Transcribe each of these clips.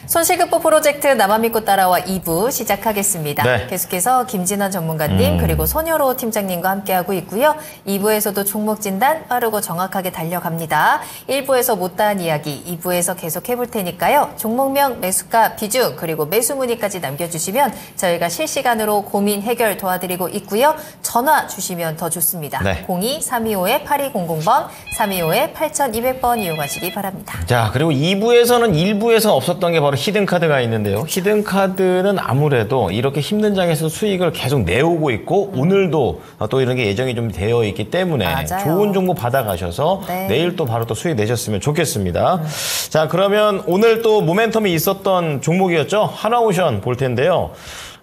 손실극복 프로젝트 나만 믿고 따라와 2부 시작하겠습니다. 네. 계속해서 김진환 전문가님 그리고 손여로 팀장님과 함께하고 있고요. 2부에서도 종목 진단 빠르고 정확하게 달려갑니다. 1부에서 못다한 이야기, 2부에서 계속 해볼 테니까요. 종목명, 매수가, 비중 그리고 매수 문의까지 남겨주시면 저희가 실시간으로 고민 해결 도와드리고 있고요. 전화 주시면 더 좋습니다. 네. 02-325-8200번, 325-8200번 이용하시기 바랍니다. 자, 그리고 2부에서는 1부에서 없었던 게 바로 히든카드가 있는데요. 히든카드는 아무래도 이렇게 힘든 장에서 수익을 계속 내오고 있고 오늘도 또 이런 게 예정이 좀 되어 있기 때문에 맞아요. 좋은 정보 받아가셔서 네. 내일 또 바로 또 수익 내셨으면 좋겠습니다. 자, 그러면 오늘 또 모멘텀이 있었던 종목이었죠. 하나오션 볼 텐데요.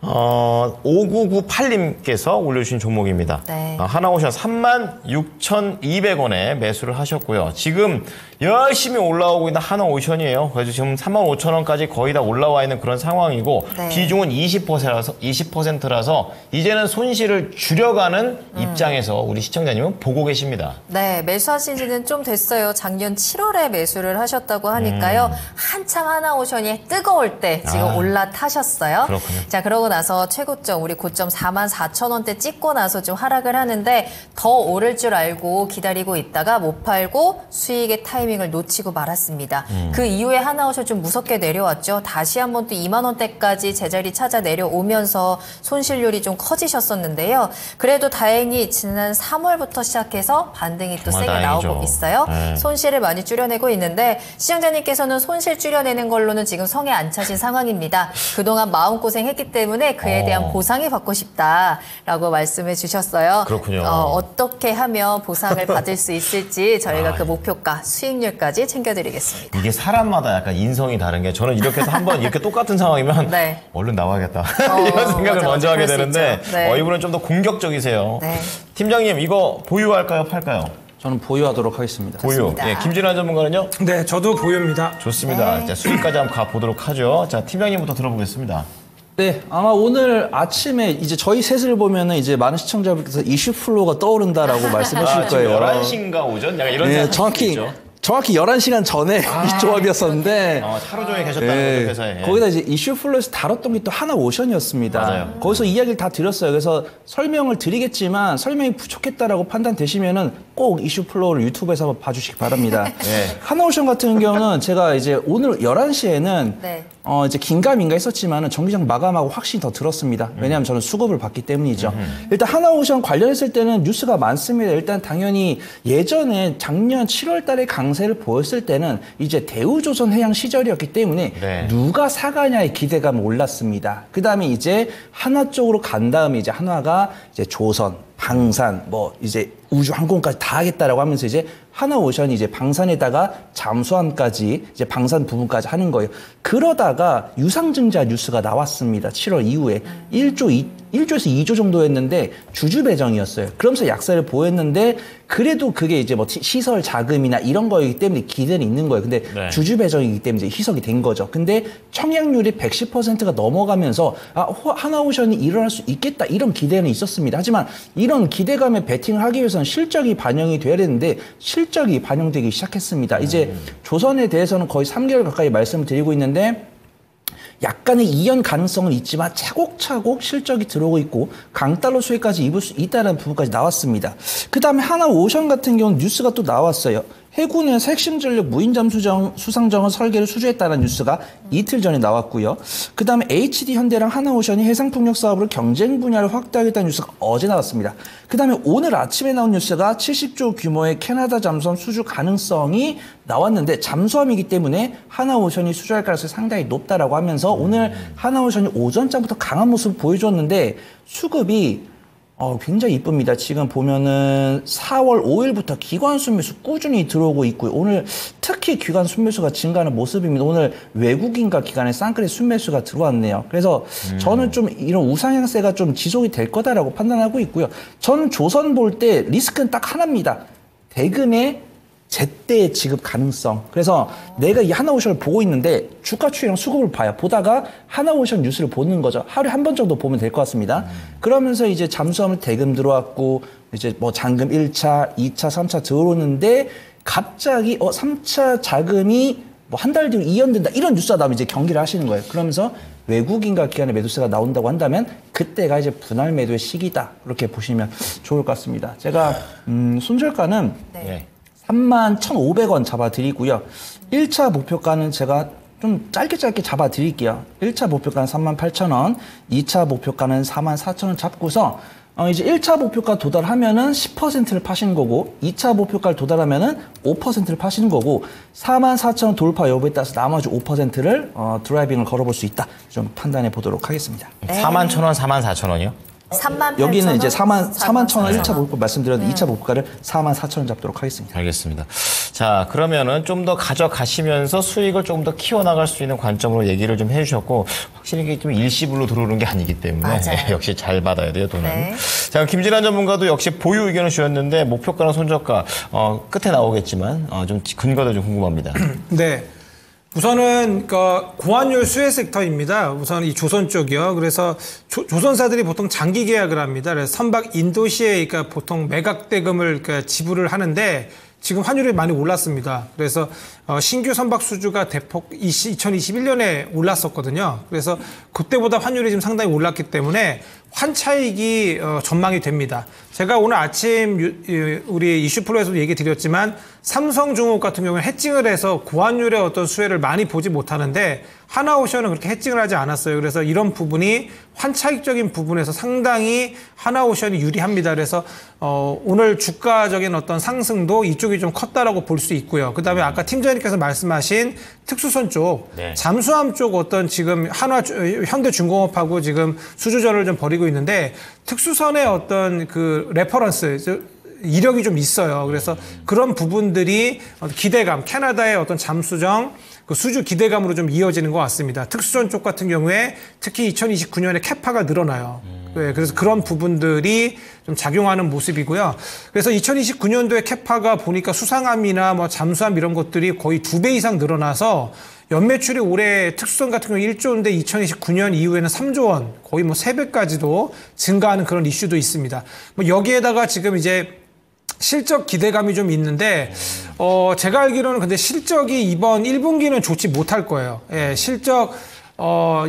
5998님께서 올려주신 종목입니다. 네. 하나오션 36,200원에 매수를 하셨고요. 지금 열심히 올라오고 있는 하나오션이에요. 그래서 지금 35,000원까지 거의 다 올라와 있는 그런 상황이고 네. 비중은 20%라서 이제는 손실을 줄여가는 입장에서 우리 시청자님은 보고 계십니다. 네, 매수하신 지는 좀 됐어요. 작년 7월에 매수를 하셨다고 하니까요. 한참 하나오션이 뜨거울 때 지금 올라타셨어요. 그렇군요. 자, 그러고 나서 최고점, 우리 고점 44,000원대 찍고 나서 좀 하락을 하는데 더 오를 줄 알고 기다리고 있다가 못 팔고 수익의 타이밍을 놓치고 말았습니다. 그 이후에 하나오션 좀 무섭게 내려왔죠. 다시 한번 또 2만 원대까지 제자리 찾아 내려오면서 손실률이 좀 커지셨었는데요. 그래도 다행히 지난 3월부터 시작해서 반등이 또 세게 다행이죠. 나오고 있어요. 네. 손실을 많이 줄여내고 있는데 시청자님께서는 손실 줄여내는 걸로는 지금 성에 안 차신 상황입니다. 그동안 마음고생했기 때문에 그에 대한 보상이 받고 싶다라고 말씀해 주셨어요. 그렇군요. 어떻게 하면 보상을 받을 수 있을지 저희가 그 목표가, 수익률까지 챙겨드리겠습니다. 이게 사람마다 약간 인성이 다른 게 저는 이렇게 해서 한번 이렇게 똑같은 상황이면 네. 얼른 나와야겠다 이런 생각을 맞아, 먼저 맞아. 하게 그럴 수 되는데 있죠. 네. 이분은 좀 더 공격적이세요. 네. 팀장님 이거 보유할까요 팔까요? 저는 보유하도록 하겠습니다. 보유. 좋습니다. 예, 김진환 전문가는요? 네, 저도 보유입니다. 좋습니다. 네. 자, 수익까지 한번 가보도록 하죠. 자, 팀장님부터 들어보겠습니다. 네, 아마 오늘 아침에 이제 저희 셋을 보면은 이제 많은 시청자분께서 이슈 플로우가 떠오른다라고 말씀하실 지금 거예요. 11시인가 오전? 약간 이런 네, 생각 정확히 11시간 전에 이 조합이었었는데 하루 종일 계셨다는 거죠, 회사에. 거기다 이제 이슈 플로우에서 다뤘던 게 또 하나오션이었습니다. 맞아요. 거기서 이야기를 다 드렸어요. 그래서 설명을 드리겠지만 설명이 부족했다라고 판단되시면은 꼭 이슈 플로우를 유튜브에서 한번 봐주시기 바랍니다. 네. 하나오션 같은 경우는 제가 이제 오늘 11시에는 네. 이제 긴가민가 했었지만은 정기장 마감하고 확신이 더 들었습니다. 왜냐하면 저는 수급을 받기 때문이죠. 일단 하나오션 관련했을 때는 뉴스가 많습니다. 일단 당연히 예전에 작년 7월 달에 강세를 보였을 때는 이제 대우조선해양 시절이었기 때문에 네. 누가 사가냐의 기대감이 올랐습니다. 그 다음에 이제 한화 쪽으로 간 다음에 이제 한화가 이제 조선, 방산, 뭐 이제 우주 항공까지 다 하겠다라고 하면서 이제 하나오션이 이제 방산에다가 잠수함까지 이제 방산 부분까지 하는 거예요. 그러다가 유상증자 뉴스가 나왔습니다. 7월 이후에 1조에서 2조 정도였는데 주주 배정이었어요. 그러면서 약세를 보였는데 그래도 그게 이제 뭐 시설 자금이나 이런 거이기 때문에 기대는 있는 거예요. 근데 네. 주주 배정이기 때문에 이제 희석이 된 거죠. 근데 청약률이 110%가 넘어가면서 하나오션이 일어날 수 있겠다 이런 기대는 있었습니다. 하지만 이런 기대감에 베팅을 하기 위해서는 실적이 반영이 돼야 되는데 실적이 반영되기 시작했습니다. 이제 조선에 대해서는 거의 3개월 가까이 말씀을 드리고 있는데 약간의 이연 가능성은 있지만 차곡차곡 실적이 들어오고 있고 강달러 수혜까지 입을 수 있다는 부분까지 나왔습니다. 그 다음에 하나오션 같은 경우는 뉴스가 또 나왔어요. 해군에서 핵심 전력 무인잠 수상정원 설계를 수주했다는 뉴스가 이틀 전에 나왔고요. 그 다음에 HD 현대랑 하나오션이 해상풍력 사업으로 경쟁 분야를 확대하겠다는 뉴스가 어제 나왔습니다. 그 다음에 오늘 아침에 나온 뉴스가 70조 규모의 캐나다 잠수함 수주 가능성이 나왔는데 잠수함이기 때문에 하나오션이 수주할 가능성이 상당히 높다라고 하면서 오늘 하나오션이 오전장부터 강한 모습을 보여줬는데 수급이 굉장히 이쁩니다. 지금 보면은 4월 5일부터 기관 순매수 꾸준히 들어오고 있고요. 오늘 특히 기관 순매수가 증가하는 모습입니다. 오늘 외국인과 기관의 쌍끌이 순매수가 들어왔네요. 그래서 저는 좀 이런 우상향세가 좀 지속이 될 거다라고 판단하고 있고요. 저는 조선 볼 때 리스크는 딱 하나입니다. 대금의 제때 지급 가능성. 그래서 내가 이 하나오션을 보고 있는데 주가 추이랑 수급을 봐요. 보다가 하나오션 뉴스를 보는 거죠. 하루에 한 번 정도 보면 될 것 같습니다. 그러면서 이제 잠수함을 대금 들어왔고 이제 뭐 잔금 1차, 2차, 3차 들어오는데 갑자기 3차 자금이 뭐 한 달 뒤로 이연된다 이런 뉴스가 나오면 이제 경기를 하시는 거예요. 그러면서 외국인과 기관의 매도세가 나온다고 한다면 그때가 이제 분할 매도의 시기다 이렇게 보시면 좋을 것 같습니다. 제가 손절가는 네. 31,500원 잡아드리고요. 1차 목표가는 제가 좀 짧게 잡아드릴게요. 1차 목표가는 38,000원, 2차 목표가는 44,000원 잡고서 이제 1차 목표가 도달하면은 10%를 파시는 거고 2차 목표가를 도달하면은 5%를 파시는 거고 44,000원 돌파 여부에 따라서 나머지 5%를 드라이빙을 걸어볼 수 있다. 좀 판단해 보도록 하겠습니다. 41,000원, 44,000원이요? 38,000원? 여기는 이제 41,000원 1차 목표 말씀드렸는데 2차 목표가를 44,000원 잡도록 하겠습니다. 알겠습니다. 자, 그러면은 좀 더 가져가시면서 수익을 조금 더 키워나갈 수 있는 관점으로 얘기를 좀 해주셨고, 확실히 이게 좀 일시불로 들어오는 게 아니기 때문에 역시 잘 받아야 돼요, 돈은. 네. 자, 김진환 전문가도 역시 보유 의견을 주셨는데, 목표가랑 손절가, 끝에 나오겠지만, 좀 근거도 좀 궁금합니다. 네. 우선은 고환율 수혜 섹터입니다. 우선 이 조선 쪽이요. 그래서 조선사들이 보통 장기 계약을 합니다. 그래서 선박 인도시에 그러니까 보통 매각 대금을 지불을 하는데 지금 환율이 많이 올랐습니다. 그래서 신규 선박 수주가 대폭 2021년에 올랐었거든요. 그래서 그때보다 환율이 지금 상당히 올랐기 때문에 환차익이 전망이 됩니다. 제가 오늘 아침 우리 이슈플로에서도 얘기 드렸지만 삼성중업 같은 경우는 해칭을 해서 고환율의 어떤 수혜를 많이 보지 못하는데 하나오션은 그렇게 해칭을 하지 않았어요. 그래서 이런 부분이 환차익적인 부분에서 상당히 하나오션이 유리합니다. 그래서 오늘 주가적인 어떤 상승도 이쪽이 좀 컸다라고 볼 수 있고요. 그다음에 아까 팀장님께서 말씀하신 특수선 쪽, 네. 잠수함 쪽 어떤 지금 현대중공업하고 지금 수주전을 좀 벌이고 있는데 특수선의 어떤 그 레퍼런스 이력이 좀 있어요. 그래서 그런 부분들이 기대감, 캐나다의 어떤 잠수정 그 수주 기대감으로 좀 이어지는 것 같습니다. 특수전 쪽 같은 경우에 특히 2029년에 캐파가 늘어나요. 네, 그래서 그런 부분들이 좀 작용하는 모습이고요. 그래서 2029년도에 캐파가 보니까 수상함이나 뭐 잠수함 이런 것들이 거의 2배 이상 늘어나서 연매출이 올해 특수선 같은 경우 1조인데 2029년 이후에는 3조 원, 거의 뭐 3배까지도 증가하는 그런 이슈도 있습니다. 뭐 여기에다가 지금 이제 실적 기대감이 좀 있는데, 제가 알기로는 근데 실적이 이번 1분기는 좋지 못할 거예요. 예, 실적,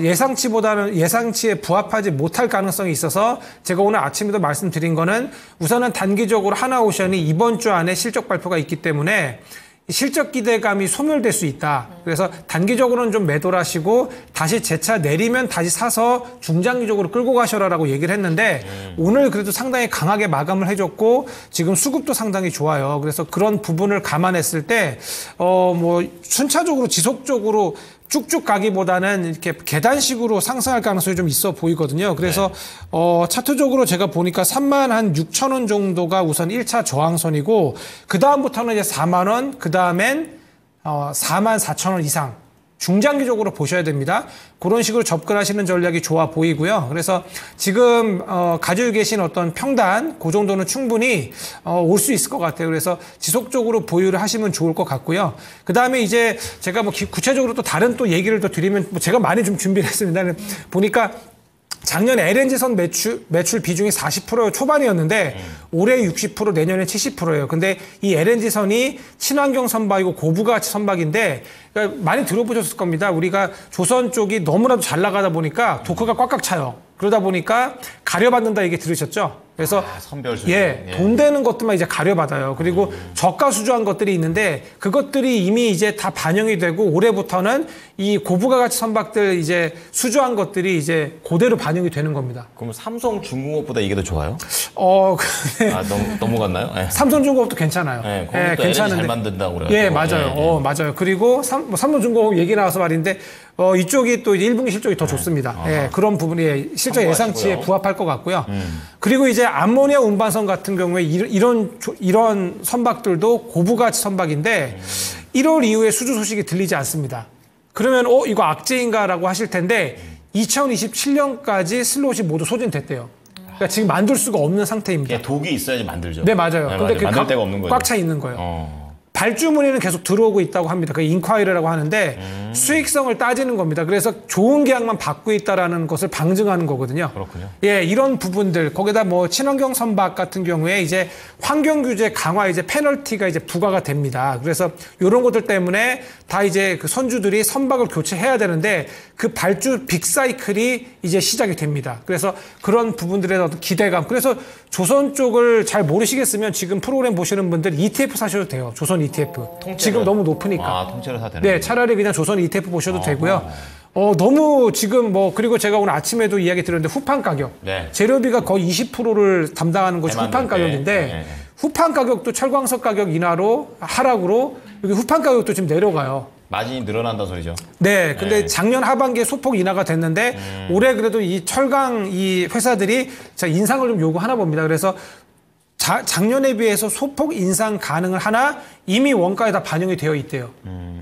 예상치에 부합하지 못할 가능성이 있어서 제가 오늘 아침에도 말씀드린 거는 우선은 단기적으로 하나오션이 이번 주 안에 실적 발표가 있기 때문에 실적 기대감이 소멸될 수 있다. 그래서 단기적으로는 좀 매도를 하시고 다시 재차 내리면 다시 사서 중장기적으로 끌고 가셔라라고 얘기를 했는데 오늘 그래도 상당히 강하게 마감을 해줬고 지금 수급도 상당히 좋아요. 그래서 그런 부분을 감안했을 때 뭐 순차적으로 지속적으로 쭉쭉 가기보다는 이렇게 계단식으로 상승할 가능성이 좀 있어 보이거든요. 그래서 차트적으로 제가 보니까 36,000원 정도가 우선 1차 저항선이고 그 다음부터는 이제 4만 원, 그 다음엔 44,000원 이상 중장기적으로 보셔야 됩니다. 그런 식으로 접근하시는 전략이 좋아 보이고요. 그래서 지금 가지고 계신 어떤 평단 그 정도는 충분히 올 수 있을 것 같아요. 그래서 지속적으로 보유를 하시면 좋을 것 같고요. 그 다음에 이제 제가 뭐 구체적으로 또 다른 또 얘기를 또 드리면 뭐 제가 많이 좀 준비를 했습니다. 보니까 작년 LNG선 매출 비중이 40% 초반이었는데 올해 60%, 내년에 70%예요. 근데 이 LNG선이 친환경 선박이고 고부가치 선박인데 그러니까 많이 들어보셨을 겁니다. 우리가 조선 쪽이 너무나도 잘 나가다 보니까 도크가 꽉꽉 차요. 그러다 보니까 가려받는다 얘기 들으셨죠? 그래서 선별 수준. 돈 되는 것들만 이제 가려받아요. 그리고 저가 수주한 것들이 있는데 그것들이 이미 이제 다 반영이 되고 올해부터는 이 고부가 가치 선박들 이제 수주한 것들이 이제 그대로 반영이 되는 겁니다. 그럼 삼성중공업보다 이게 더 좋아요? 넘어갔나요? 네. 삼성중공업도 괜찮아요. 네, 거기도 괜찮은데 잘 만든다고 그래요. 예, 맞아요. 맞아요. 그리고 삼성중공업 얘기 나와서 말인데 이쪽이 또 1분기 실적이 더 좋습니다. 예, 그런 부분이 실적 예상치에 부합할 것 같고요. 그리고 이제 암모니아 운반선 같은 경우에 이런 선박들도 고부가치 선박인데 1월 이후에 수주 소식이 들리지 않습니다. 그러면 이거 악재인가라고 하실 텐데 2027년까지 슬롯이 모두 소진됐대요. 그러니까 지금 만들 수가 없는 상태입니다. 독이 있어야지 만들죠. 네, 맞아요. 네, 근데 만들 데가 없는 거죠. 꽉 차 있는 거예요. 발주 문의는 계속 들어오고 있다고 합니다. 그 인콰이리라고 하는데 수익성을 따지는 겁니다. 그래서 좋은 계약만 받고 있다라는 것을 방증하는 거거든요. 그렇군요. 예, 이런 부분들 거기다 뭐 친환경 선박 같은 경우에 이제 환경 규제 강화 이제 페널티가 이제 부과가 됩니다. 그래서 이런 것들 때문에 다 이제 그 선주들이 선박을 교체해야 되는데 그 발주 빅사이클이 이제 시작이 됩니다. 그래서 그런 부분들에 어떤 기대감. 그래서 조선 쪽을 잘 모르시겠으면 지금 프로그램 보시는 분들 ETF 사셔도 돼요. 조선 ETF. 지금 너무 높으니까. 아, 통째로 사야 되는 네, 차라리 그냥 조선 ETF 보셔도 되고요. 너무 지금 뭐 그리고 제가 오늘 아침에도 이야기 드렸는데 후판 가격. 네. 재료비가 거의 20%를 담당하는 것이 대만들 후판 때. 가격인데 네. 후판 가격도 철광석 가격 인하로 하락으로 여기 후판 가격도 지금 내려가요. 마진이 늘어난다 소리죠. 네, 근데 작년 하반기에 소폭 인하가 됐는데 올해 그래도 이 철강 이 회사들이 자 인상을 좀 요구하나 봅니다. 그래서 작년에 비해서 소폭 인상 가능을 하나 이미 원가에 다 반영이 되어 있대요.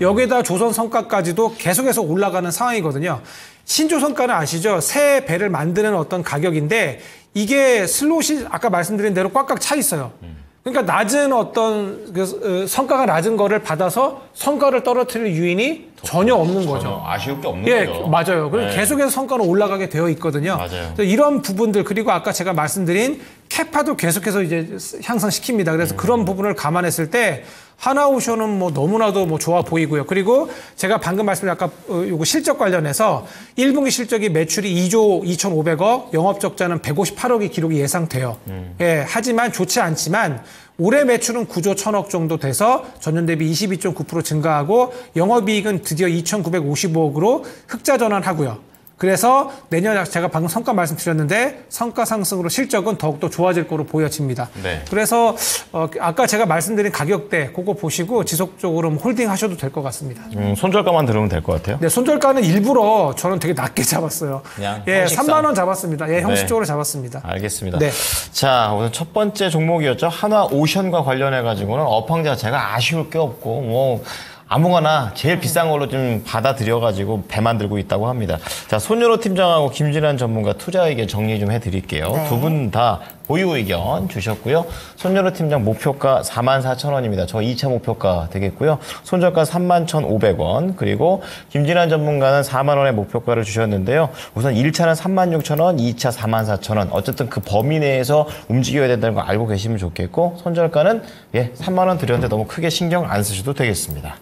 여기에다 조선 성과까지도 계속해서 올라가는 상황이거든요. 신조선가는 아시죠? 새 배를 만드는 어떤 가격인데 이게 슬롯이 아까 말씀드린 대로 꽉꽉 차 있어요. 그러니까 낮은 어떤 성과가 낮은 거를 받아서 성과를 떨어뜨릴 유인이 전혀 없는 거죠. 전혀 아쉬울 게 없는 예, 거죠. 맞아요. 그리고 네. 계속해서 성과는 올라가게 되어 있거든요. 맞아요. 그래서 이런 부분들 그리고 아까 제가 말씀드린 캐파도 계속해서 이제 향상시킵니다. 그래서 그런 부분을 감안했을 때 하나오션은 뭐 너무나도 뭐 좋아 보이고요. 그리고 제가 방금 말씀드린 아까 요거 실적 관련해서 1분기 실적이 매출이 2조 2,500억, 영업 적자는 158억이 기록이 예상돼요. 예, 하지만 좋지 않지만 올해 매출은 9조 1,000억 정도 돼서 전년 대비 22.9% 증가하고 영업이익은 드디어 2,955억으로 흑자 전환하고요. 그래서 내년 제가 방금 성과 말씀드렸는데 성과 상승으로 실적은 더욱더 좋아질 거로 보여집니다. 네. 그래서 아까 제가 말씀드린 가격대 그거 보시고 지속적으로 홀딩 하셔도 될 것 같습니다. 손절가만 들으면 될 것 같아요. 네, 손절가는 일부러 저는 되게 낮게 잡았어요. 그냥 예, 형식상. 3만 원 잡았습니다. 예, 형식적으로 잡았습니다. 알겠습니다. 네. 자, 오늘 첫 번째 종목이었죠. 한화오션과 관련해가지고는 업황 자체가 아쉬울 게 없고, 뭐, 아무거나 제일 비싼 걸로 좀 받아들여가지고 배 만들고 있다고 합니다. 자, 손윤호 팀장하고 김진환 전문가 투자 의견 정리 좀 해드릴게요. 네. 두 분 다 보유 의견 주셨고요. 손윤호 팀장 목표가 44,000원입니다. 저 2차 목표가 되겠고요. 손절가 31,500원. 그리고 김진환 전문가는 4만 원의 목표가를 주셨는데요. 우선 1차는 36,000원, 2차 44,000원. 어쨌든 그 범위 내에서 움직여야 된다는 거 알고 계시면 좋겠고, 손절가는 3만 원 드렸는데 너무 크게 신경 안 쓰셔도 되겠습니다.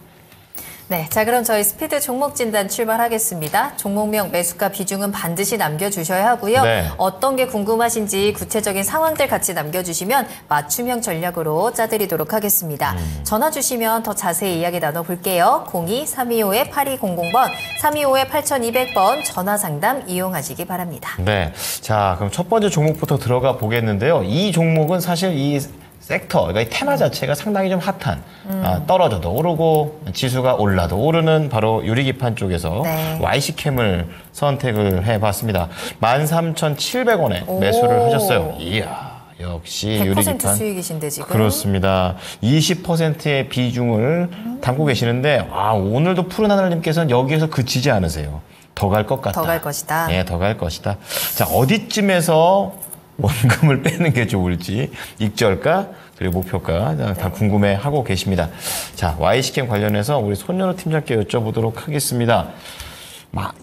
네, 자 그럼 저희 스피드 종목 진단 출발하겠습니다. 종목명 매수가 비중은 반드시 남겨주셔야 하고요. 네. 어떤 게 궁금하신지 구체적인 상황들 같이 남겨주시면 맞춤형 전략으로 짜드리도록 하겠습니다. 전화 주시면 더 자세히 이야기 나눠볼게요. 02-325-8200번, 325-8200번 전화 상담 이용하시기 바랍니다. 네. 자, 그럼 첫 번째 종목부터 들어가 보겠는데요. 이 종목은 사실 이 섹터, 그러니까 이 테마 자체가 상당히 좀 핫한, 떨어져도 오르고 지수가 올라도 오르는 바로 유리기판 쪽에서 네. YC캠을 선택을 해봤습니다. 13,700원에 매수를 하셨어요. 이야, 역시 100% 유리기판. 수익이신데 지금. 그렇습니다. 20%의 비중을 담고 계시는데, 오늘도 푸른 하늘님께서는 여기에서 그치지 않으세요. 더 갈 것 같다. 더 갈 것이다. 네, 더 갈 것이다. 자, 어디쯤에서 원금을 빼는 게 좋을지 익절가 그리고 목표가 다 궁금해하고 계십니다. 자, YC캠 관련해서 우리 손연호 팀장께 여쭤보도록 하겠습니다.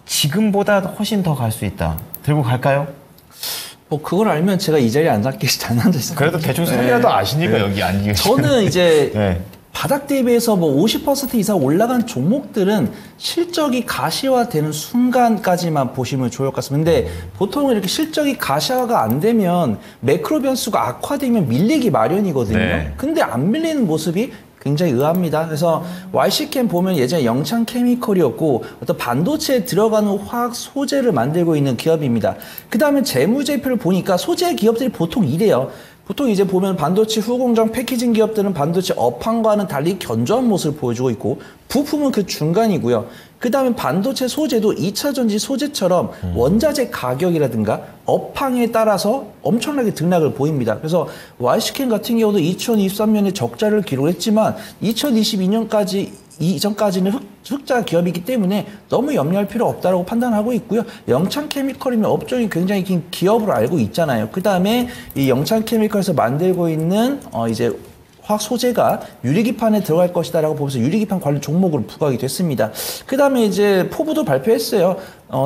지금보다 훨씬 더 갈 수 있다. 들고 갈까요? 뭐 그걸 알면 제가 이 자리에 안 앉아 있어요. 그래도 대충 소리라도 아시니까 여기 앉기 계시죠. 저는 이제 네. 바닥 대비해서 뭐 50% 이상 올라간 종목들은 실적이 가시화되는 순간까지만 보시면 좋을 것 같습니다. 근데 보통 이렇게 실적이 가시화가 안 되면 매크로 변수가 악화되면 밀리기 마련이거든요. 네. 근데 안 밀리는 모습이 굉장히 의아합니다. 그래서 YC캠 보면 예전에 영창케미컬이었고 어떤 반도체에 들어가는 화학 소재를 만들고 있는 기업입니다. 그 다음에 재무제표를 보니까 소재 기업들이 보통 이래요. 보통 이제 보면 반도체 후공정 패키징 기업들은 반도체 업황과는 달리 견조한 모습을 보여주고 있고 부품은 그 중간이고요. 그 다음에 반도체 소재도 2차 전지 소재처럼 원자재 가격이라든가 업황에 따라서 엄청나게 등락을 보입니다. 그래서 YC캠 같은 경우도 2023년에 적자를 기록했지만 2022년까지 이전까지는 흑자 기업이기 때문에 너무 염려할 필요 없다고 판단하고 있고요. 영창케미컬이면 업종이 굉장히 긴 기업으로 알고 있잖아요. 그 다음에 이 영창케미컬에서 만들고 있는 이제 화학 소재가 유리기판에 들어갈 것이다라고 보면서 유리기판 관련 종목으로 부각이 됐습니다. 그 다음에 이제 포부도 발표했어요.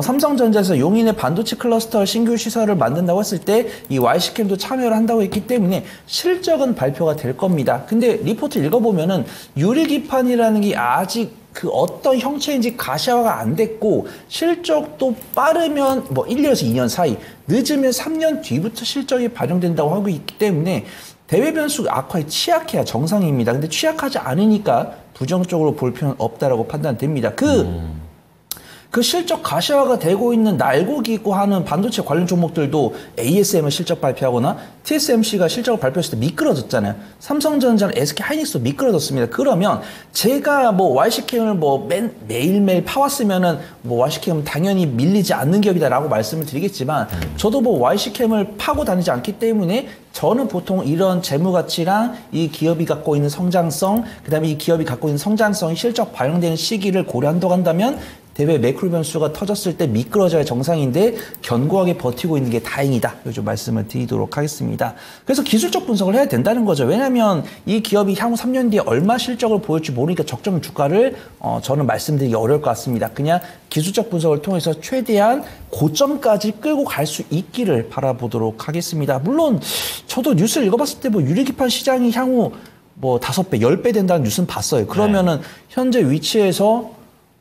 삼성전자에서 용인의 반도체 클러스터 신규 시설을 만든다고 했을 때 이 YC캠도 참여를 한다고 했기 때문에 실적은 발표가 될 겁니다. 근데 리포트 읽어보면은 유리기판이라는 게 아직 그 어떤 형체인지 가시화가 안 됐고 실적도 빠르면 뭐 1년에서 2년 사이, 늦으면 3년 뒤부터 실적이 반영된다고 하고 있기 때문에 대외 변수 악화에 취약해야 정상입니다. 근데 취약하지 않으니까 부정적으로 볼 필요는 없다라고 판단됩니다. 그 실적 가시화가 되고 있는 날고기고 하는 반도체 관련 종목들도 ASM은 실적 발표하거나 TSMC가 실적을 발표했을 때 미끄러졌잖아요. 삼성전자는 SK하이닉스도 미끄러졌습니다. 그러면 제가 뭐 YC캠을 뭐 매일매일 파왔으면은 뭐 YC캠은 당연히 밀리지 않는 기업이다라고 말씀을 드리겠지만 저도 뭐 YC캠을 파고 다니지 않기 때문에 저는 보통 이런 재무 가치랑 이 기업이 갖고 있는 성장성, 그다음에 이 기업이 갖고 있는 성장성이 실적 반영되는 시기를 고려한다고 한다면 대외 매크로 변수가 터졌을 때 미끄러져야 정상인데 견고하게 버티고 있는 게 다행이다. 좀 말씀을 드리도록 하겠습니다. 그래서 기술적 분석을 해야 된다는 거죠. 왜냐하면 이 기업이 향후 3년 뒤에 얼마 실적을 보일지 모르니까 적정 주가를 저는 말씀드리기 어려울 것 같습니다. 그냥 기술적 분석을 통해서 최대한 고점까지 끌고 갈 수 있기를 바라보도록 하겠습니다. 물론 저도 뉴스를 읽어봤을 때 뭐 유리기판 시장이 향후 뭐 5배, 10배 된다는 뉴스는 봤어요. 그러면은 현재 위치에서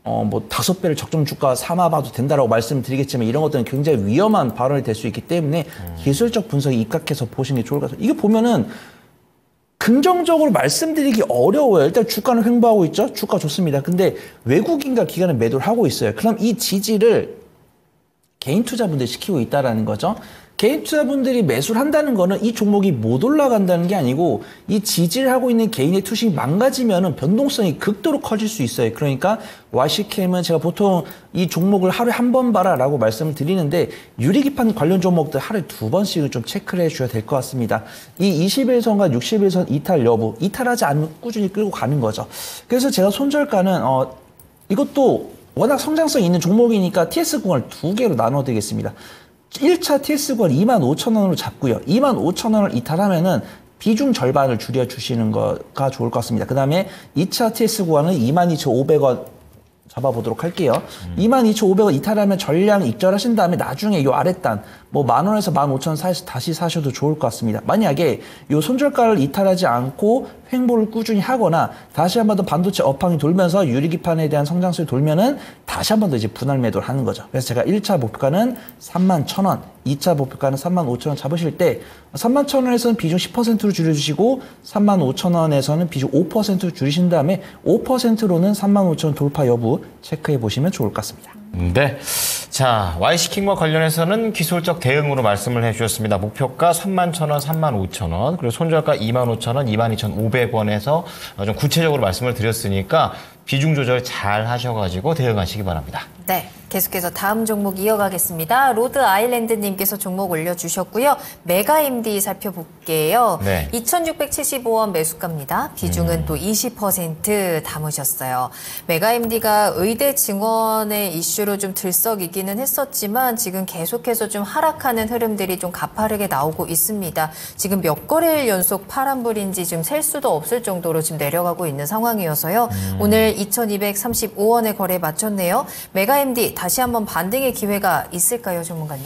뭐 5배를 적정 주가 삼아봐도 된다라고 말씀드리겠지만 이런 것들은 굉장히 위험한 발언이 될 수 있기 때문에 기술적 분석에 입각해서 보시는 게 좋을 것 같아요. 이게 보면은 긍정적으로 말씀드리기 어려워요. 일단 주가는 횡보하고 있죠. 주가 좋습니다. 근데 외국인과 기관은 매도를 하고 있어요. 그럼 이 지지를 개인 투자분들이 시키고 있다는 거죠. 개인 투자분들이 매수를 한다는 거는 이 종목이 못 올라간다는 게 아니고 이 지지를 하고 있는 개인의 투심이 망가지면은 변동성이 극도로 커질 수 있어요. 그러니까 YC캠은 제가 보통 이 종목을 하루에 한 번 봐라 라고 말씀을 드리는데 유리기판 관련 종목들 하루에 2번씩은 좀 체크를 해주셔야 될 것 같습니다. 이 21선과 61선 이탈 여부, 이탈하지 않으면 꾸준히 끌고 가는 거죠. 그래서 제가 손절가는 이것도 워낙 성장성이 있는 종목이니까 TS9을 2개로 나눠드리겠습니다. 1차 TS9을 25,000원으로 잡고요. 25,000원을 이탈하면은 비중 절반을 줄여주시는 거가 좋을 것 같습니다. 그 다음에 2차 TS9는 22,500원 잡아보도록 할게요. 22,500원 이탈하면 전량 익절하신 다음에 나중에 요 아랫단 뭐 10,000원에서 15,000원 사이에서 다시 사셔도 좋을 것 같습니다. 만약에 요 손절가를 이탈하지 않고 횡보를 꾸준히 하거나 다시 한 번 더 반도체 업황이 돌면서 유리기판에 대한 성장성이 돌면은 다시 한 번 더 이제 분할 매도를 하는 거죠. 그래서 제가 1차 목표가는 31,000원, 2차 목표가는 35,000원 잡으실 때 31,000원에서는 비중 10%로 줄여주시고 35,000원에서는 비중 5%로 줄이신 다음에 5%로는 35,000원 돌파 여부 체크해 보시면 좋을 것 같습니다. 네. 자, YC킴과 관련해서는 기술적 대응으로 말씀을 해주셨습니다. 목표가 31,000원, 35,000원, 그리고 손절가 25,000원, 22,500원에서 좀 구체적으로 말씀을 드렸으니까 비중 조절 잘 하셔가지고 대응하시기 바랍니다. 네, 계속해서 다음 종목 이어가겠습니다. 로드 아일랜드님께서 종목 올려주셨고요. 메가MD 살펴볼게요. 네. 2,675원 매수가입니다. 비중은 또 20% 담으셨어요. 메가MD가 의대 증원의 이슈로 좀 들썩이기는 했었지만 지금 계속해서 좀 하락하는 흐름들이 좀 가파르게 나오고 있습니다. 지금 몇 거래일 연속 파란불인지 지금 셀 수도 없을 정도로 지금 내려가고 있는 상황이어서요. 오늘 2,235원에 거래 마쳤네요. 메가MD 다시 한번 반등의 기회가 있을까요, 전문가님?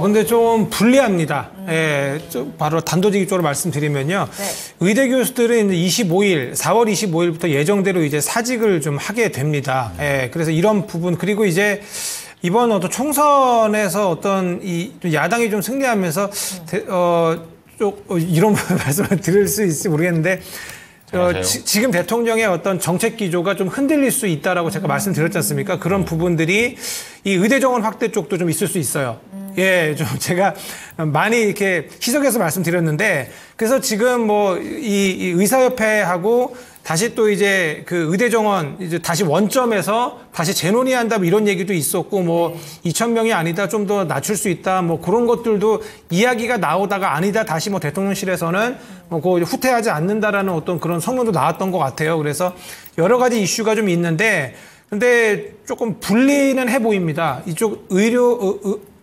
근데 좀 불리합니다. 예, 좀 바로 단도직입적으로 말씀드리면요. 네. 의대 교수들은 이제 4월 25일부터 예정대로 이제 사직을 좀 하게 됩니다. 예, 그래서 이런 부분, 그리고 이제 이번 어떤 총선에서 어떤 좀 야당이 좀 승리하면서, 이런 말씀을 드릴 수 있을지 모르겠는데, 지금 대통령의 어떤 정책 기조가 좀 흔들릴 수 있다라고 제가 말씀드렸지 않습니까? 그런 부분들이 이 의대 정원 확대 쪽도 좀 있을 수 있어요. 예, 좀 제가 많이 이렇게 희석해서 말씀드렸는데, 그래서 지금 뭐 이 의사협회하고 다시 또 이제 그 의대 정원 이제 다시 원점에서 다시 재논의한다 뭐 이런 얘기도 있었고, 뭐 2,000명이 아니다 좀 더 낮출 수 있다 뭐 그런 것들도 이야기가 나오다가 아니다 다시 뭐 대통령실에서는 뭐 그 후퇴하지 않는다라는 어떤 그런 성명도 나왔던 것 같아요. 그래서 여러 가지 이슈가 좀 있는데, 근데 조금 분리는 해 보입니다. 이쪽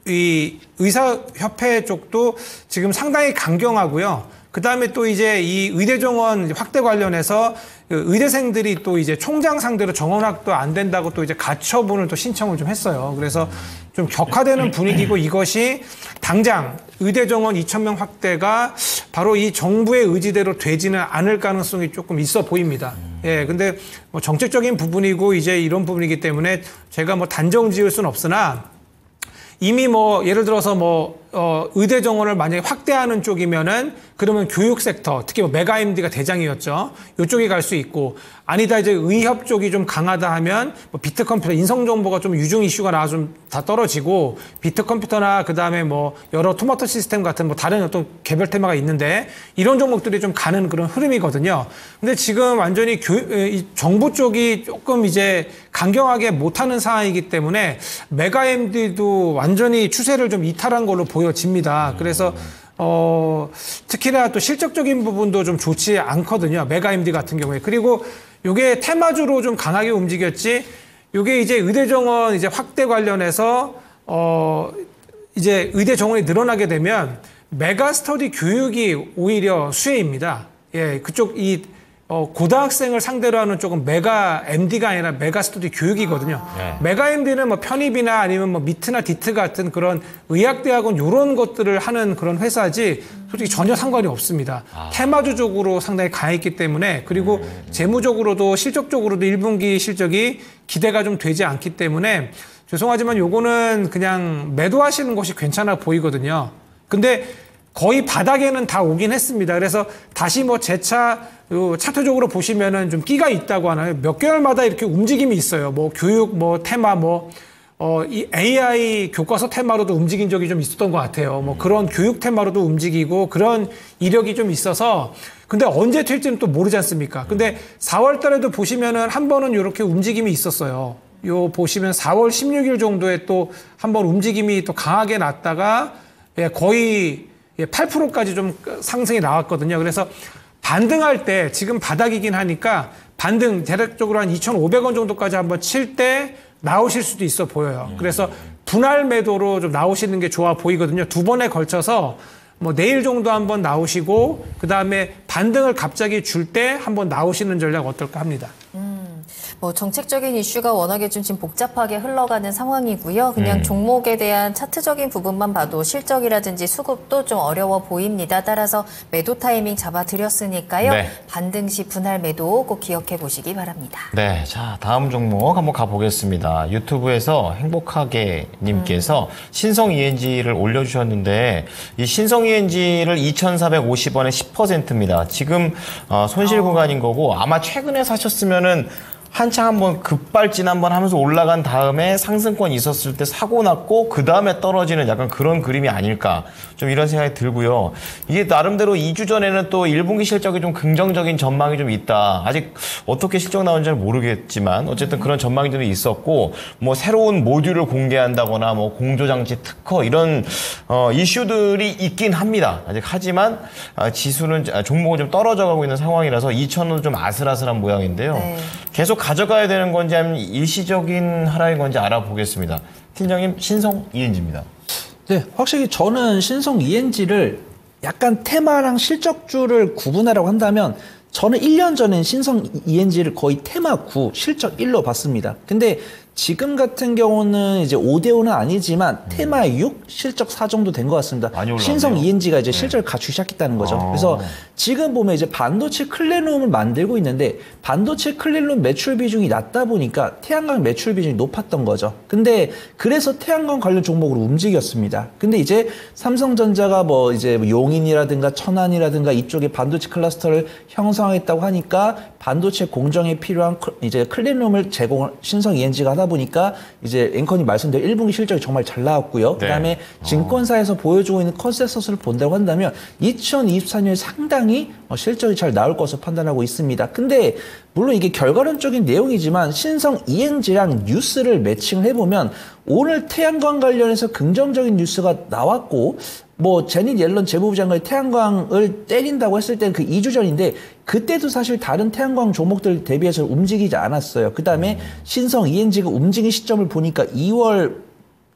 이 의사협회 쪽도 지금 상당히 강경하고요. 그다음에 또 이제 이 의대 정원 확대 관련해서 그 의대생들이 또 이제 총장 상대로 정원 확대 안 된다고 또 이제 가처분을 또 신청을 좀 했어요. 그래서 좀 격화되는 분위기고 이것이 당장 의대 정원 2,000명 확대가 바로 이 정부의 의지대로 되지는 않을 가능성이 조금 있어 보입니다. 예, 근데 뭐 정책적인 부분이고 이제 이런 부분이기 때문에 제가 뭐 단정 지을 수는 없으나 이미 뭐 예를 들어서 뭐 의대 정원을 만약에 확대하는 쪽이면은 그러면 교육 섹터, 특히 뭐 메가 MD가 대장이었죠. 이쪽에 갈 수 있고 아니다 이제 의협 쪽이 좀 강하다 하면 뭐 비트 컴퓨터 인성 정보가 좀 유중 이슈가 나와 좀 다 떨어지고 비트 컴퓨터나 그다음에 뭐 여러 토마토 시스템 같은 뭐 다른 어떤 개별 테마가 있는데 이런 종목들이 좀 가는 그런 흐름이거든요. 근데 지금 완전히 이 정부 쪽이 조금 이제 강경하게 못하는 상황이기 때문에 메가 MD도 완전히 추세를 좀 이탈한 걸로 보여집니다. 그래서 특히나 또 실적적인 부분도 좀 좋지 않거든요. 메가 MD 같은 경우에. 그리고 요게 테마주로 좀 강하게 움직였지. 요게 이제 의대 정원 이제 확대 관련해서 이제 의대 정원이 늘어나게 되면 메가 스터디 교육이 오히려 수혜입니다. 예, 그쪽 고등학생을 상대로 하는 쪽은 메가 MD가 아니라 메가 스터디 교육이거든요. 메가 MD는 뭐 편입이나 아니면 뭐 미트나 디트 같은 그런 의학대학원 이런 것들을 하는 그런 회사지 솔직히 전혀 상관이 없습니다. 테마주적으로 상당히 강했기 때문에 그리고 재무적으로도 실적적으로도 1분기 실적이 기대가 좀 되지 않기 때문에 죄송하지만 요거는 그냥 매도하시는 것이 괜찮아 보이거든요. 근데 거의 바닥에는 다 오긴 했습니다. 그래서 다시 뭐 재차 차트적으로 보시면은 좀 끼가 있다고 하나요? 몇 개월마다 이렇게 움직임이 있어요. 뭐 교육, 뭐 테마, 이 AI 교과서 테마로도 움직인 적이 좀 있었던 것 같아요. 뭐 그런 교육 테마로도 움직이고 그런 이력이 좀 있어서 근데 언제 튈지는 또 모르지 않습니까? 근데 4월 달에도 보시면은 한 번은 이렇게 움직임이 있었어요. 요 보시면 4월 16일 정도에 또 한 번 움직임이 또 강하게 났다가 거의 8%까지 좀 상승이 나왔거든요. 그래서 반등할 때 지금 바닥이긴 하니까 반등 대략적으로 한 2,500원 정도까지 한번 칠 때 나오실 수도 있어 보여요. 그래서 분할 매도로 좀 나오시는 게 좋아 보이거든요. 두 번에 걸쳐서 뭐 내일 정도 한번 나오시고 그다음에 반등을 갑자기 줄 때 한번 나오시는 전략 어떨까 합니다. 뭐 정책적인 이슈가 워낙에 좀 지금 복잡하게 흘러가는 상황이고요. 그냥 종목에 대한 차트적인 부분만 봐도 실적이라든지 수급도 좀 어려워 보입니다. 따라서 매도 타이밍 잡아드렸으니까요. 네. 반등 시 분할 매도 꼭 기억해 보시기 바랍니다. 네, 자 다음 종목 한번 가보겠습니다. 유튜브에서 행복하게 님께서 신성 ENG를 올려주셨는데 이 신성 ENG를 2,450원에 10%입니다. 지금 손실 구간인 거고 아마 최근에 사셨으면은 한창 한번 급발진 한번 하면서 올라간 다음에 상승권이 있었을 때 사고 났고 그 다음에 떨어지는 약간 그런 그림이 아닐까 좀 이런 생각이 들고요. 이게 나름대로 2주 전에는 또 1분기 실적이 좀 긍정적인 전망이 좀 있다. 아직 어떻게 실적 나오는지는 모르겠지만 어쨌든 그런 전망이 좀 있었고 뭐 새로운 모듈을 공개한다거나 뭐 공조장치 특허 이런 이슈들이 있긴 합니다. 아직 하지만 지수는 종목은 좀 떨어져가고 있는 상황이라서 2,000원 좀 아슬아슬한 모양인데요. 네. 계속 가져가야 되는 건지 아니면 일시적인 하락인 건지 알아보겠습니다. 팀장님, 신성 ENG입니다. 네, 확실히 저는 신성 ENG를 약간 테마랑 실적주를 구분하라고 한다면 저는 1년 전엔 신성 ENG를 거의 테마 9, 실적 1로 봤습니다. 근데 지금 같은 경우는 이제 5대5는 아니지만 테마 6, 실적 4 정도 된 것 같습니다. 신성 ENG가 이제 실적을 갖추기 시작했다는 거죠. 그래서 지금 보면 이제 반도체 클린룸을 만들고 있는데 반도체 클린룸 매출 비중이 낮다 보니까 태양광 매출 비중이 높았던 거죠. 근데 그래서 태양광 관련 종목으로 움직였습니다. 근데 이제 삼성전자가 뭐 이제 용인이라든가 천안이라든가 이쪽에 반도체 클러스터를 형성하겠다고 하니까 반도체 공정에 필요한 이제 클린룸을 제공을 신성 ENG가 하다 보니까 이제 앵커님 말씀대로 1분기 실적이 정말 잘 나왔고요. 네. 그다음에 증권사에서 보여주고 있는 컨센서스를 본다고 한다면 2024년에 상당히 실적이 잘 나올 것으로 판단하고 있습니다. 근데 물론 이게 결과론적인 내용이지만 신성 ENG랑 뉴스를 매칭을 해보면 오늘 태양광 관련해서 긍정적인 뉴스가 나왔고 뭐 제닛 옐런 재무부 장관이 태양광을 때린다고 했을 때는 그 2주 전인데 그때도 사실 다른 태양광 종목들 대비해서 움직이지 않았어요. 그다음에 신성 ENG가 움직인 시점을 보니까 2월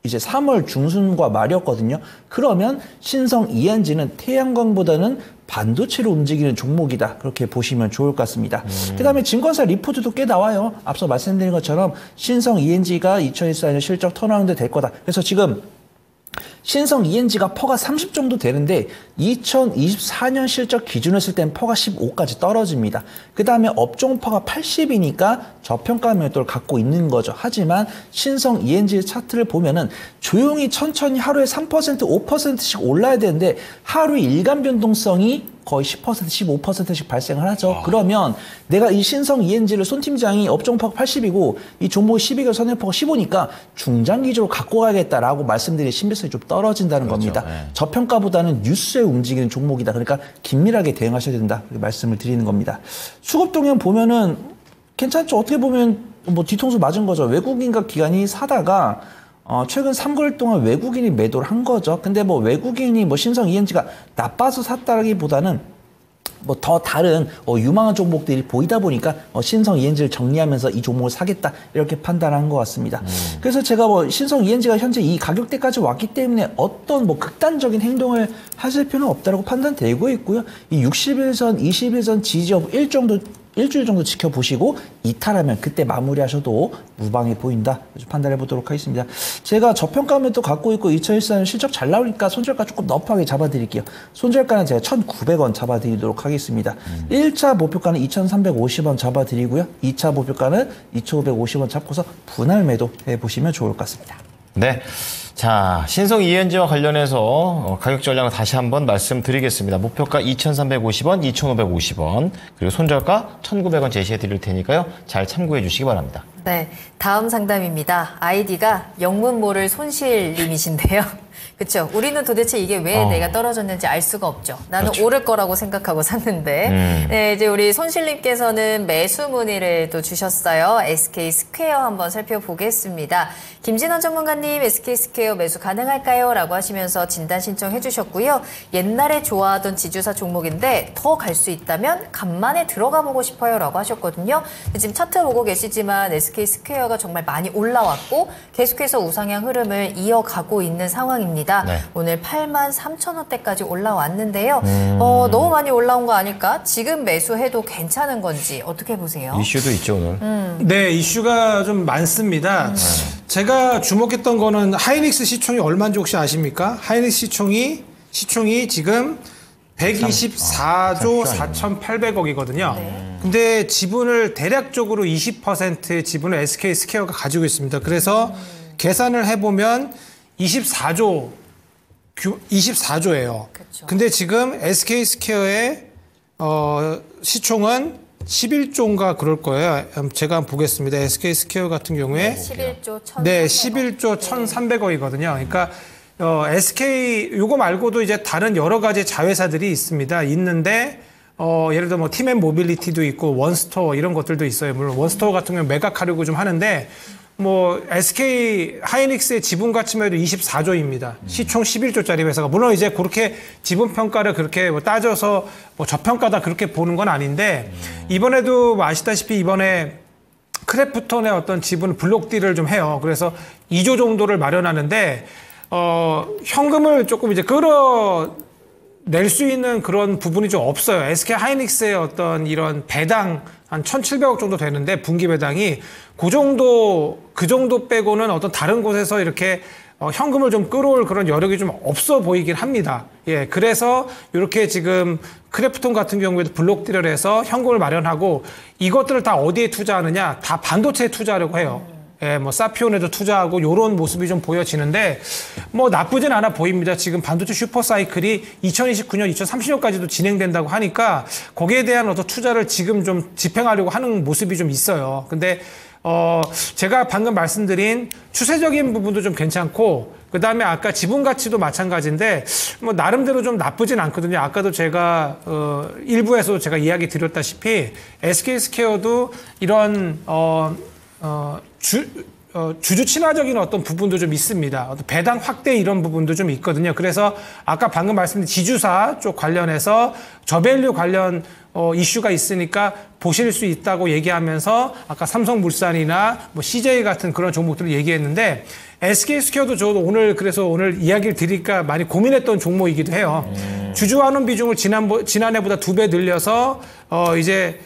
이제 3월 중순과 말이었거든요. 그러면 신성 ENG는 태양광보다는 반도체로 움직이는 종목이다. 그렇게 보시면 좋을 것 같습니다. 그다음에 증권사 리포트도 꽤 나와요. 앞서 말씀드린 것처럼 신성 ENG가 2024년 실적 턴어라운드 될 거다. 그래서 지금 신성 ENG가 퍼가 30 정도 되는데 2024년 실적 기준으로 했을 땐 퍼가 15까지 떨어집니다. 그 다음에 업종 퍼가 80이니까 저평가 매도를 갖고 있는 거죠. 하지만 신성 ENG의 차트를 보면은 조용히 천천히 하루에 3%, 5%씩 올라야 되는데 하루에 일간 변동성이 거의 10%, 15%씩 발생을 하죠. 그러면 내가 이 신성 ENG를 손 팀장이 업종퍼가 80이고 이 종목의 12개월 선행퍼가 15니까 중장기적으로 갖고 가야겠다라고 말씀드린 신뢰성이 좀 떨어진다는 겁니다. 네. 저평가보다는 뉴스에 움직이는 종목이다. 그러니까 긴밀하게 대응하셔야 된다. 이렇게 말씀을 드리는 겁니다. 수급동향 보면은 괜찮죠. 어떻게 보면 뭐 뒤통수 맞은 거죠. 외국인과 기관이 사다가 최근 3개월 동안 외국인이 매도를 한 거죠. 근데 뭐 외국인이 뭐 신성 ENG가 나빠서 샀다기보다는 뭐 더 다른 유망한 종목들이 보이다 보니까 신성 ENG를 정리하면서 이 종목을 사겠다 이렇게 판단한 것 같습니다. 그래서 제가 뭐 신성 ENG가 현재 이 가격대까지 왔기 때문에 어떤 뭐 극단적인 행동을 하실 필요는 없다고 판단되고 있고요. 이 60일선, 20일선 지지점 일주일 정도 지켜보시고 이탈하면 그때 마무리하셔도 무방해 보인다. 판단해 보도록 하겠습니다. 제가 저평가 매도 갖고 있고 2024년 실적 잘 나오니까 손절가 조금 너프하게 잡아드릴게요. 손절가는 제가 1,900원 잡아드리도록 하겠습니다. 1차 목표가는 2,350원 잡아드리고요. 2차 목표가는 2,550원 잡고서 분할 매도 해보시면 좋을 것 같습니다. 네. 자, 신성 ENG와 관련해서 가격 전략을 다시 한번 말씀드리겠습니다. 목표가 2,350원, 2,550원, 그리고 손절가 1,900원 제시해 드릴 테니까요. 잘 참고해 주시기 바랍니다. 네, 다음 상담입니다. 아이디가 영문 모를 손실님이신데요. 그렇죠. 우리는 도대체 이게 왜 내가 떨어졌는지 알 수가 없죠. 나는 그렇죠. 오를 거라고 생각하고 샀는데. 네, 이제 우리 손실님께서는 매수 문의를 또 주셨어요. SK 스퀘어 한번 살펴보겠습니다. 김진원 전문가님, SK 스퀘어 매수 가능할까요? 라고 하시면서 진단 신청해 주셨고요. 옛날에 좋아하던 지주사 종목인데 더 갈 수 있다면 간만에 들어가 보고 싶어요. 라고 하셨거든요. 지금 차트 보고 계시지만 SK 스퀘어가 정말 많이 올라왔고 계속해서 우상향 흐름을 이어가고 있는 상황입니다. 네. 오늘 83,000원대까지 올라왔는데요. 너무 많이 올라온 거 아닐까? 지금 매수해도 괜찮은 건지 어떻게 보세요? 이슈도 있죠, 오늘. 네, 이슈가 좀 많습니다. 제가 주목했던 거는 하이닉스 시총이 얼마인지 혹시 아십니까? 하이닉스 시총이 지금 124조 4,800억이거든요. 근데 지분을 대략적으로 20%의 지분을 SK 스퀘어가 가지고 있습니다. 그래서 계산을 해보면 24조예요. 그쵸. 근데 지금 SK 스퀘어의 시총은 11조인가 그럴 거예요. 제가 한번 보겠습니다. SK 스퀘어 같은 경우에 11조 1,300억. 네, 11조 1,300억이거든요. 그러니까 SK 요거 말고도 이제 다른 여러 가지 자회사들이 있는데 예를 들어 뭐 팀앤 모빌리티도 있고 원스토어 이런 것들도 있어요. 물론 원스토어 같은 경우는 매각하려고 좀 하는데 뭐 SK 하이닉스의 지분 가치만 해도 24조입니다. 시총 11조짜리 회사가 물론 이제 그렇게 지분 평가를 그렇게 뭐 따져서 뭐 저평가다 그렇게 보는 건 아닌데 이번에도 뭐 아시다시피 이번에 크래프톤의 어떤 지분 블록딜을 좀 해요. 그래서 2조 정도를 마련하는데 현금을 조금 이제 끌어낼 수 있는 그런 부분이 좀 없어요. SK 하이닉스의 어떤 이런 배당 한 1,700억 정도 되는데 분기 배당이 그 정도 빼고는 어떤 다른 곳에서 이렇게 현금을 좀 끌어올 그런 여력이 좀 없어 보이긴 합니다. 예, 그래서 이렇게 지금 크래프톤 같은 경우에도 블록딜을 해서 현금을 마련하고 이것들을 다 어디에 투자하느냐? 다 반도체에 투자하려고 해요. 예, 뭐 사피온에도 투자하고 요런 모습이 좀 보여지는데 뭐 나쁘진 않아 보입니다. 지금 반도체 슈퍼사이클이 2029년, 2030년까지도 진행된다고 하니까 거기에 대한 어떤 투자를 지금 좀 집행하려고 하는 모습이 좀 있어요. 근데 제가 방금 말씀드린 추세적인 부분도 좀 괜찮고 그다음에 아까 지분 가치도 마찬가지인데 뭐 나름대로 좀 나쁘진 않거든요. 아까도 제가 일부에서 제가 이야기 드렸다시피 SK 스퀘어도 이런 주주 친화적인 어떤 부분도 좀 있습니다. 어떤 배당 확대 이런 부분도 좀 있거든요. 그래서 아까 방금 말씀드린 지주사 쪽 관련해서 저밸류 관련 이슈가 있으니까 보실 수 있다고 얘기하면서 아까 삼성물산이나 뭐 CJ 같은 그런 종목들을 얘기했는데 SK스퀘어도 저도 오늘 그래서 오늘 이야기를 드리니까 많이 고민했던 종목이기도 해요. 주주환원 비중을 지난해보다 2배 늘려서 이제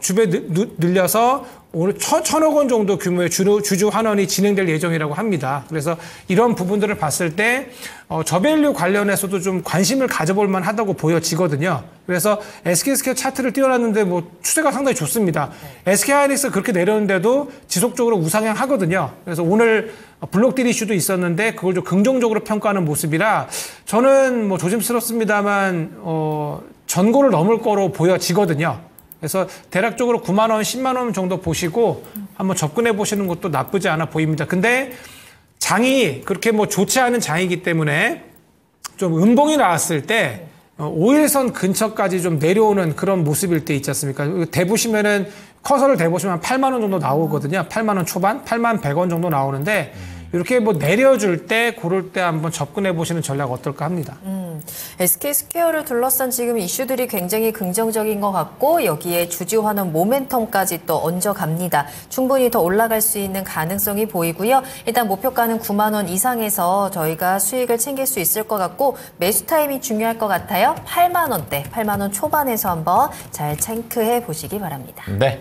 주배 늘려서 오늘 1,000억 원 정도 규모의 주주 환원이 진행될 예정이라고 합니다. 그래서 이런 부분들을 봤을 때 저밸류 관련해서도 좀 관심을 가져볼 만하다고 보여지거든요. 그래서 SK스퀘어 차트를 띄워놨는데 뭐 추세가 상당히 좋습니다. SK하이닉스 그렇게 내렸는데도 지속적으로 우상향하거든요. 그래서 오늘 블록딜 이슈도 있었는데 그걸 좀 긍정적으로 평가하는 모습이라 저는 뭐 조심스럽습니다만 전고를 넘을 거로 보여지거든요. 그래서 대략적으로 9만 원, 10만 원 정도 보시고 한번 접근해 보시는 것도 나쁘지 않아 보입니다. 근데 장이 그렇게 뭐 좋지 않은 장이기 때문에 좀 음봉이 나왔을 때 5일선 근처까지 좀 내려오는 그런 모습일 때 있지 않습니까? 대보시면은 커서를 대보시면 8만 원 정도 나오거든요. 8만 원 초반, 8만 100원 정도 나오는데 이렇게 뭐 내려줄 때 고를 때 한번 접근해 보시는 전략 어떨까 합니다. SK스퀘어를 둘러싼 지금 이슈들이 굉장히 긍정적인 것 같고 여기에 주주 환원 모멘텀까지 또 얹어갑니다. 충분히 더 올라갈 수 있는 가능성이 보이고요. 일단 목표가는 9만 원 이상에서 저희가 수익을 챙길 수 있을 것 같고 매수 타임이 중요할 것 같아요. 8만 원대, 8만 원 초반에서 한번 잘 체크해 보시기 바랍니다. 네.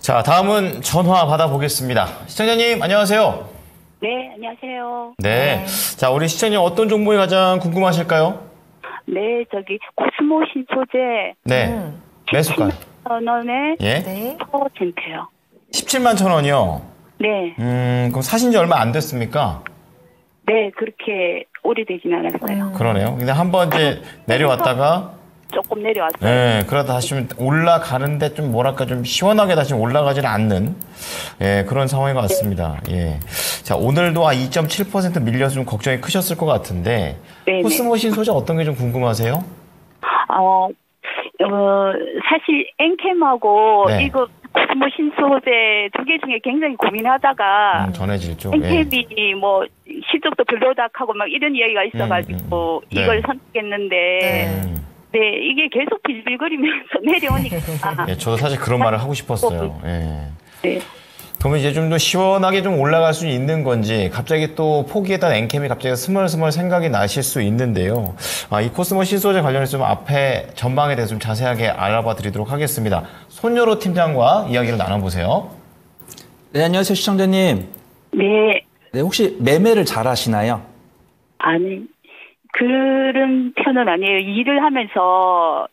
자, 다음은 전화 받아보겠습니다. 시청자님, 안녕하세요. 네, 안녕하세요. 네. 자, 우리 시청자님 어떤 종목이 가장 궁금하실까요? 네, 저기 코스모 신소재 네. 매수가. 10만 원에 예? 네. 4%요. 17만 1,000원이요. 네, 그럼 사신 지 얼마 안 됐습니까? 네, 그렇게 오래되진 않았어요. 그러네요. 근데 한번 이제 내려왔다가 조금 내려왔어요. 네, 그러다 다시 좀 올라가는데 좀 뭐랄까 좀 시원하게 다시 올라가지는 않는 그런 상황인 것 같습니다. 예. 자, 오늘도 2.7% 밀려서 좀 걱정이 크셨을 것 같은데 네네. 코스모 신소재 어떤 게 좀 궁금하세요? 사실 엔캠하고 네. 이거 코스모 신소재 두 개 중에 굉장히 고민하다가 전해질 쪽. 엔캠이 뭐 실적도 별로다 하고 막 이런 이야기가 있어가지고 네. 이걸 선택했는데 네, 이게 계속 빌빌거리면서 내려오니까. 예, 저도 사실 그런 말을 하고 싶었어요. 예. 네. 그러면 이제 좀 더 시원하게 좀 올라갈 수 있는 건지 갑자기 또 포기했던 엔캠이 갑자기 스멀스멀 생각이 나실 수 있는데요. 이 코스모 신소재 관련해서 좀 앞에 전망에 대해서 좀 자세하게 알아봐 드리도록 하겠습니다. 손여로 팀장과 이야기를 나눠보세요. 네, 안녕하세요, 시청자님. 네. 네, 혹시 매매를 잘 하시나요? 아니, 그런 편은 아니에요. 일을 하면서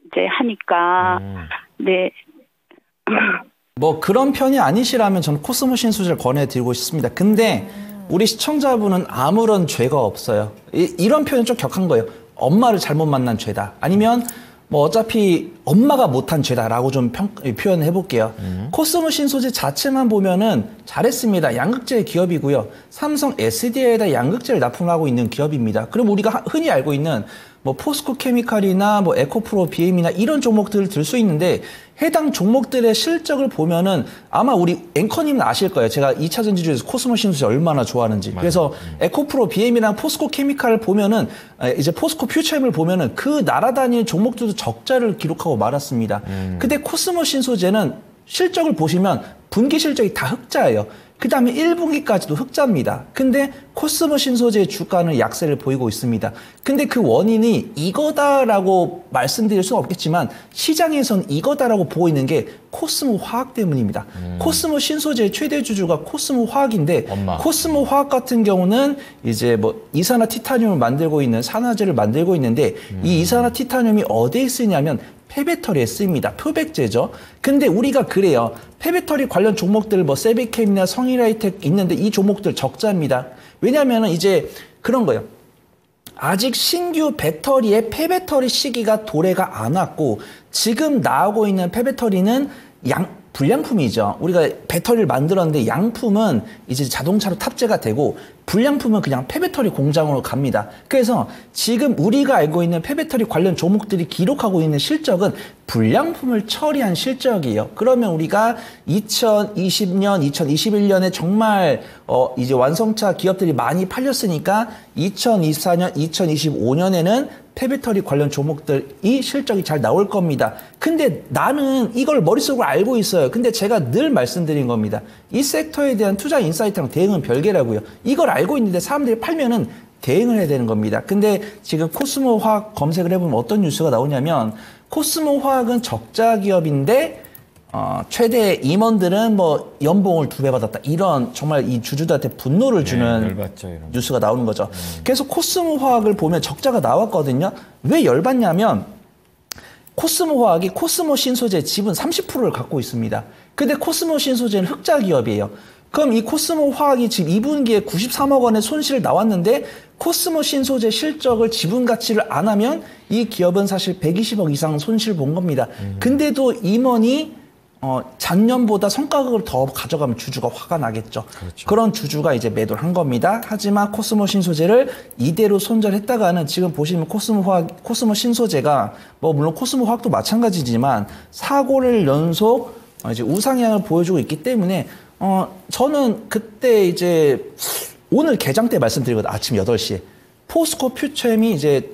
이제 하니까. 네. 뭐 그런 편이 아니시라면 저는 코스모 신소재를 권해드리고 싶습니다. 근데 우리 시청자분은 아무런 죄가 없어요. 이런 표현 좀 격한 거예요. 엄마를 잘못 만난 죄다. 아니면 뭐 어차피 엄마가 못한 죄다라고 좀 표현해 볼게요. 코스모 신소재 자체만 보면은 잘했습니다. 양극재 기업이고요. 삼성 SDI에다 양극재를 납품하고 있는 기업입니다. 그럼 우리가 흔히 알고 있는 뭐 포스코 케미칼이나 뭐 에코프로 BM이나 이런 종목들을 들 수 있는데 해당 종목들의 실적을 보면은 아마 우리 앵커님은 아실 거예요. 제가 2차 전지주에서 코스모 신소재 얼마나 좋아하는지. 맞아요. 그래서 에코프로 BM이랑 포스코 케미칼을 보면은 이제 포스코 퓨처엠을 보면은 그 날아다니는 종목들도 적자를 기록하고 말았습니다. 근데 코스모 신소재는 실적을 보시면 분기 실적이 다 흑자예요. 그 다음에 1분기까지도 흑자입니다. 근데 코스모 신소재의 주가는 약세를 보이고 있습니다. 근데 그 원인이 이거다라고 말씀드릴 수는 없겠지만 시장에선 이거다라고 보고 있는 게 코스모 화학 때문입니다. 코스모 신소재의 최대 주주가 코스모 화학인데 코스모 화학 같은 경우는 이제 뭐 이산화티타늄을 만들고 있는 산화제를 만들고 있는데 이 이산화티타늄이 어디에 쓰냐면 폐배터리에 쓰입니다. 표백제죠. 근데 우리가 그래요. 폐배터리 관련 종목들 뭐 세비캠이나 성일하이텍 있는데 이 종목들 적자입니다. 왜냐하면 이제 그런 거예요. 아직 신규 배터리의 폐배터리 시기가 도래가 안 왔고 지금 나오고 있는 폐배터리는 불량품이죠. 우리가 배터리를 만들었는데 양품은 이제 자동차로 탑재가 되고 불량품은 그냥 폐배터리 공장으로 갑니다. 그래서 지금 우리가 알고 있는 폐배터리 관련 종목들이 기록하고 있는 실적은 불량품을 처리한 실적이에요. 그러면 우리가 2020년, 2021년에 정말 이제 완성차 기업들이 많이 팔렸으니까 2024년, 2025년에는 폐배터리 관련 종목들이 실적이 잘 나올 겁니다. 근데 나는 이걸 머릿속으로 알고 있어요. 근데 제가 늘 말씀드린 겁니다. 이 섹터에 대한 투자 인사이트랑 대응은 별개라고요. 이걸 알고 있는데 사람들이 팔면은 대응을 해야 되는 겁니다. 근데 지금 코스모 화학 검색을 해보면 어떤 뉴스가 나오냐면 코스모 화학은 적자 기업인데 최대 임원들은 뭐 연봉을 2배 받았다. 이런 정말 이 주주들한테 분노를 주는 열받죠, 이런. 뉴스가 나오는 거죠. 그래서 코스모 화학을 보면 적자가 나왔거든요. 왜 열받냐면 코스모 화학이 코스모 신소재 지분 30%를 갖고 있습니다. 근데 코스모 신소재는 흑자 기업이에요. 그럼 이 코스모 화학이 지금 2분기에 93억 원의 손실을 나왔는데 코스모 신소재 실적을 지분 가치를 안 하면 이 기업은 사실 120억 이상 손실 본 겁니다. 근데도 임원이 작년보다 성과급을 더 가져가면 주주가 화가 나겠죠. 그렇죠. 그런 주주가 이제 매도를 한 겁니다. 하지만 코스모 신소재를 이대로 손절했다가는 지금 보시면 코스모 신소재가 뭐 물론 코스모 화학도 마찬가지지만 4고를 연속 이제 우상향을 보여주고 있기 때문에 저는 그때 이제 오늘 개장 때 말씀드리거든요. 아침 8시에. 포스코 퓨처엠이 이제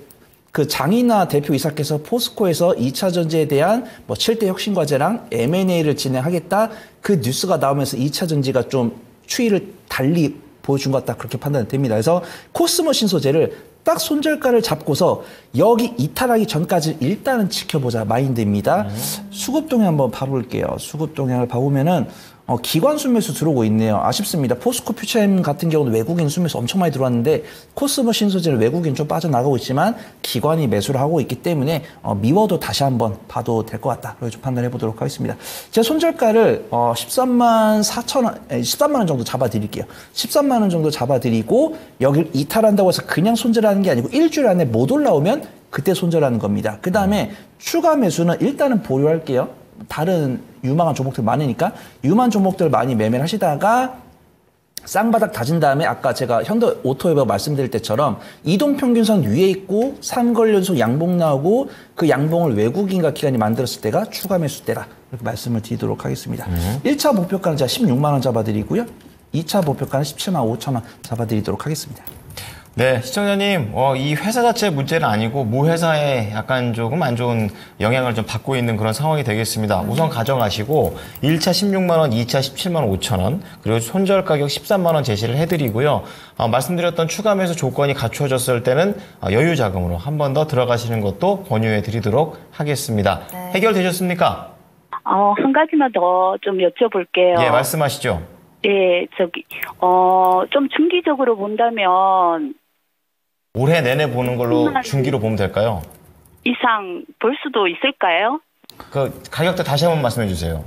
그 장인하 대표이사께서 포스코에서 2차 전지에 대한 뭐 7대 혁신 과제랑 M&A를 진행하겠다. 그 뉴스가 나오면서 2차 전지가 좀 추이를 달리 보여준 것 같다. 그렇게 판단이 됩니다. 그래서 코스모 신소재를 딱 손절가를 잡고서 여기 이탈하기 전까지 일단은 지켜보자 마인드입니다. 수급 동향 한번 봐볼게요. 수급 동향을 봐보면은 기관 순매수 들어오고 있네요. 아쉽습니다. 포스코 퓨처엠 같은 경우는 외국인 순매수 엄청 많이 들어왔는데 코스모 신소재는 외국인 좀 빠져나가고 있지만 기관이 매수를 하고 있기 때문에 미워도 다시 한번 봐도 될 것 같다. 그렇게 좀 판단해 보도록 하겠습니다. 제 손절가를 13만 4천 원, 13만 원 정도 잡아드릴게요. 13만 원 정도 잡아드리고 여기를 이탈한다고 해서 그냥 손절하는 게 아니고 일주일 안에 못 올라오면 그때 손절하는 겁니다. 그 다음에 추가 매수는 일단은 보유할게요. 다른 유망한 종목들 많으니까 유망 종목들 많이 매매를 하시다가 쌍바닥 다진 다음에 아까 제가 현대 오토웨버 말씀드릴 때처럼 이동평균선 위에 있고 3개월 연속 양봉 나오고 그 양봉을 외국인과 기관이 만들었을 때가 추가 매수 때다. 이렇게 말씀을 드리도록 하겠습니다. 1차 목표가는 제가 16만 원 잡아드리고요. 2차 목표가는 17만 5천 원 잡아드리도록 하겠습니다. 네, 시청자님, 이 회사 자체의 문제는 아니고 모 회사에 약간 조금 안 좋은 영향을 좀 받고 있는 그런 상황이 되겠습니다. 우선 가정하시고 1차 16만 원, 2차 17만 5천 원, 그리고 손절 가격 13만 원 제시를 해드리고요. 말씀드렸던 추가 매수 조건이 갖추어졌을 때는 여유 자금으로 한 번 더 들어가시는 것도 권유해 드리도록 하겠습니다. 네. 해결되셨습니까? 한 가지만 더 좀 여쭤볼게요. 예, 말씀하시죠. 네, 좀 중기적으로 본다면 올해 내내 보는 걸로 중기로 보면 될까요? 이상 볼 수도 있을까요? 그 가격대 다시 한번 말씀해 주세요.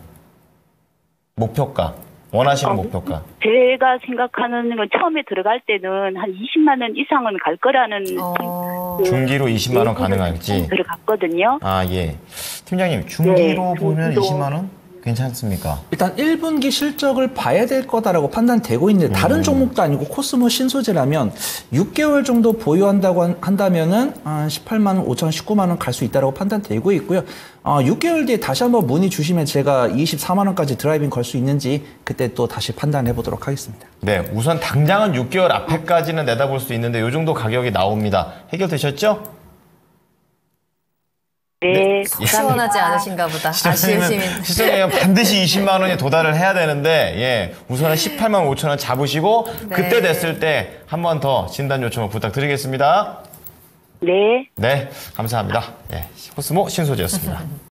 목표가, 원하시는 목표가. 제가 생각하는 건 처음에 들어갈 때는 한 20만 원 이상은 갈 거라는 중기로 20만 원 가능할지 들어갔거든요. 아, 예. 팀장님, 중기로 네, 보면 중기로. 20만 원? 괜찮습니까? 일단 1분기 실적을 봐야 될 거다라고 판단되고 있는데 다른 종목도 아니고 코스모 신소재라면 6개월 정도 보유한다고 한다면은 18만 원, 5천 원, 19만 원 갈 수 있다라고 판단되고 있고요. 6개월 뒤에 다시 한번 문의 주시면 제가 24만 원까지 드라이빙 걸 수 있는지 그때 또 다시 판단해 보도록 하겠습니다. 네, 우선 당장은 6개월 앞에까지는 내다볼 수 있는데 이 정도 가격이 나옵니다. 해결되셨죠? 네, 시원하지 않으신가 보다. 아쉬우시면. 시청자님은 반드시 20만 원에 도달을 해야 되는데, 예, 우선은 18만 5천 원 잡으시고, 네. 그때 됐을 때 한 번 더 진단 요청을 부탁드리겠습니다. 네. 네, 감사합니다. 예, 코스모 신소재였습니다.